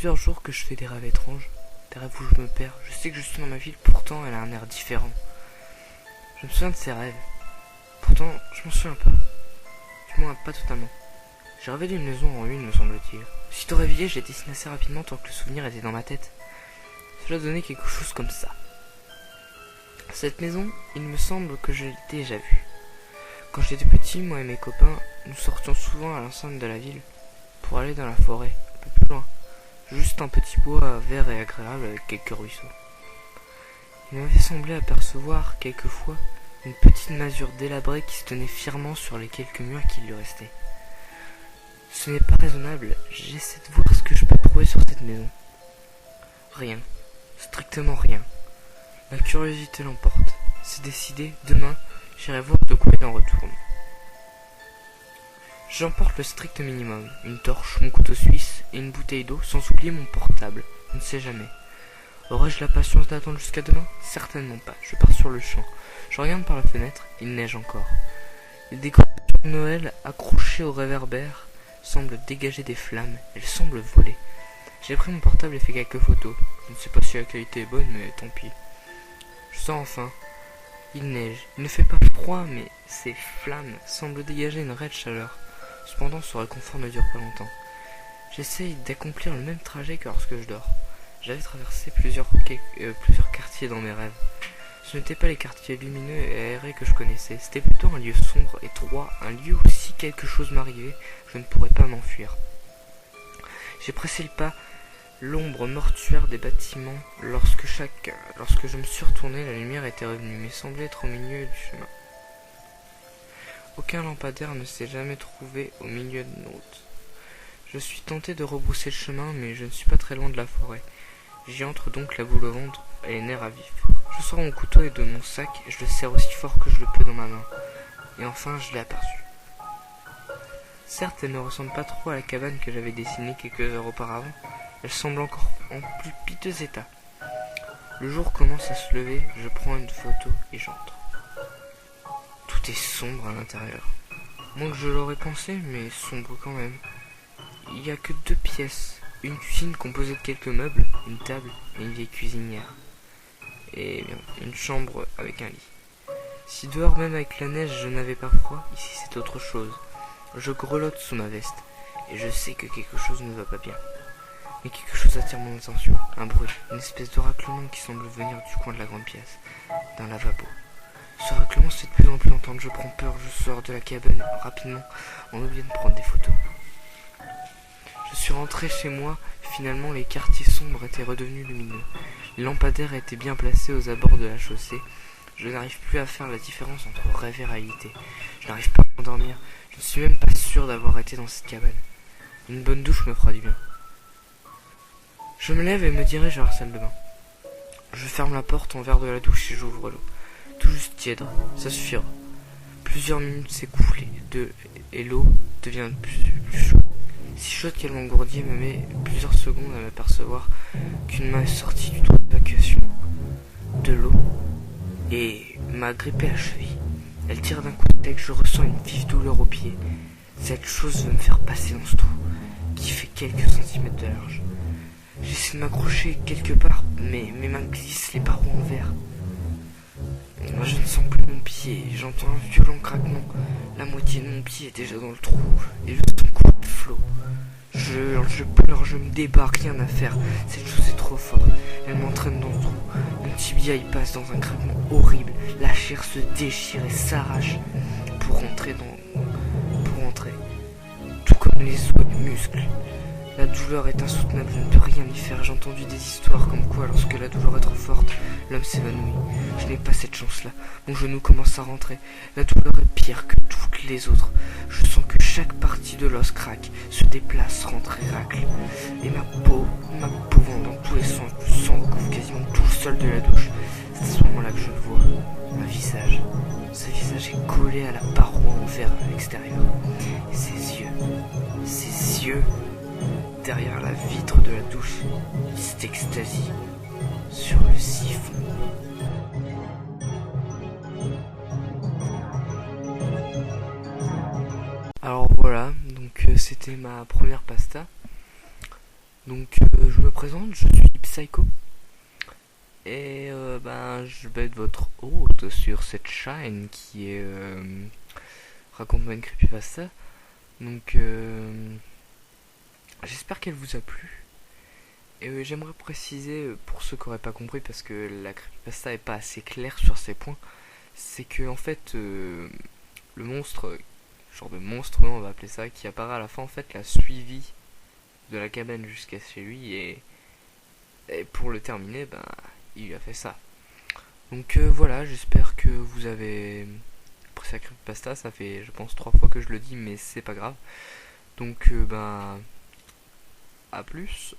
plusieurs jours que je fais des rêves étranges, des rêves où je me perds. Je sais que je suis dans ma ville, pourtant elle a un air différent. Je me souviens de ces rêves, pourtant je m'en souviens pas. Du moins pas totalement. J'ai rêvé d'une maison en ruine, me semble-t-il. Aussitôt réveillé, j'ai dessiné assez rapidement tant que le souvenir était dans ma tête. Cela donnait quelque chose comme ça. Cette maison, il me semble que je l'ai déjà vue. Quand j'étais petit, moi et mes copains, nous sortions souvent à l'enceinte de la ville pour aller dans la forêt, un peu plus loin. Juste un petit bois vert et agréable avec quelques ruisseaux. Il m'avait semblé apercevoir quelquefois une petite masure délabrée qui se tenait fièrement sur les quelques murs qui lui restaient. Ce n'est pas raisonnable, j'essaie de voir ce que je peux trouver sur cette maison. Rien, strictement rien. La curiosité l'emporte. C'est décidé, demain, j'irai voir de quoi il en retourne. J'emporte le strict minimum, une torche, mon couteau suisse et une bouteille d'eau, sans oublier mon portable. On ne sait jamais. Aurais-je la patience d'attendre jusqu'à demain? Certainement pas. Je pars sur le champ. Je regarde par la fenêtre, il neige encore. Les décorations de Noël accrochées au réverbère semblent dégager des flammes. Elles semblent voler. J'ai pris mon portable et fait quelques photos. Je ne sais pas si la qualité est bonne, mais tant pis. Je sors enfin. Il neige. Il ne fait pas froid, mais ces flammes semblent dégager une raide chaleur. Cependant, ce réconfort ne dure pas longtemps. J'essaye d'accomplir le même trajet que lorsque je dors. J'avais traversé plusieurs quartiers dans mes rêves. Ce n'étaient pas les quartiers lumineux et aérés que je connaissais. C'était plutôt un lieu sombre, étroit, un lieu où si quelque chose m'arrivait, je ne pourrais pas m'enfuir. J'ai pressé le pas, l'ombre mortuaire des bâtiments. Lorsque je me suis retourné, la lumière était revenue, mais semblait être au milieu du chemin. Aucun lampadaire ne s'est jamais trouvé au milieu de nos routes. Je suis tenté de rebrousser le chemin, mais je ne suis pas très loin de la forêt. J'y entre donc la boule au ventre et les nerfs à vif. Je sors mon couteau et de mon sac, je le serre aussi fort que je le peux dans ma main. Et enfin, je l'ai aperçue. Certes, elle ne ressemble pas trop à la cabane que j'avais dessinée quelques heures auparavant. Elle semble encore en plus piteux état. Le jour commence à se lever, je prends une photo et j'entre. Tout est sombre à l'intérieur. Moins que je l'aurais pensé, mais sombre quand même. Il n'y a que 2 pièces. Une cuisine composée de quelques meubles, une table et une vieille cuisinière. Et bien, une chambre avec un lit. Si dehors même avec la neige je n'avais pas froid, ici c'est autre chose. Je grelotte sous ma veste, et je sais que quelque chose ne va pas bien. Mais quelque chose attire mon attention, un bruit, une espèce de raclement qui semble venir du coin de la grande pièce, d'un lavabo. Ce raclement se fait de plus en plus entendre, je prends peur, je sors de la cabane rapidement, en oubliant de prendre des photos. Je suis rentré chez moi, finalement les quartiers sombres étaient redevenus lumineux. Les lampadaires étaient bien placés aux abords de la chaussée. Je n'arrive plus à faire la différence entre rêve et réalité. Je n'arrive pas à m'endormir, je ne suis même pas sûr d'avoir été dans cette cabane. Une bonne douche me fera du bien. Je me lève et me dirige vers la salle de bain. Je ferme la porte en verre de la douche et j'ouvre l'eau. Tout juste tiède, ça suffira. Plusieurs minutes s'écoulent et l'eau devient plus chaude. Si chaude qu'elle m'engourdit et me met plusieurs secondes à m'apercevoir qu'une main est sortie du trou d'évacuation de l'eau et m'a grippé à la cheville. Elle tire d'un coup de tête, je ressens une vive douleur au pied. Cette chose veut me faire passer dans ce trou, qui fait quelques centimètres de large. J'essaie de m'accrocher quelque part, mais mes mains glissent les parois en verre. Je ne sens plus mon pied, j'entends un violent craquement. La moitié de mon pied est déjà dans le trou, et le sang coule de flot. Je pleure, je me débat, rien à faire. Cette chose est trop forte, elle m'entraîne dans le trou. Mon tibia y passe dans un craquement horrible. La chair se déchire et s'arrache pour rentrer. Tout comme les os et les muscles. La douleur est insoutenable, je ne peux rien y faire. J'ai entendu des histoires comme quoi, lorsque la douleur est trop forte, l'homme s'évanouit. Je n'ai pas cette chance-là. Mon genou commence à rentrer. La douleur est pire que toutes les autres. Je sens que chaque partie de l'os craque, se déplace, rentre et racle. Et ma peau vend dans tous les sens. Le sang recouvre quasiment tout le sol de la douche. C'est à ce moment-là que je le vois. Un visage. Ce visage est collé à la paroi en verre à l'extérieur. Et ses yeux... Derrière la vitre de la douche, il s'extasie sur le siphon. Alors voilà, donc c'était ma première pasta. Donc je me présente, je suis Psycho. Et je vais être votre hôte sur cette chaîne qui est Raconte-moi une creepypasta. Donc j'espère qu'elle vous a plu. Et j'aimerais préciser pour ceux qui n'auraient pas compris parce que la creepypasta est pas assez claire sur ces points. C'est que en fait le monstre, genre de monstre on va appeler ça, qui apparaît à la fin en fait l'a suivi de la cabane jusqu'à chez lui et pour le terminer il lui a fait ça. Donc voilà, j'espère que vous avez apprécié la creepypasta. Ça fait je pense 3 fois que je le dis mais c'est pas grave. Donc à plus.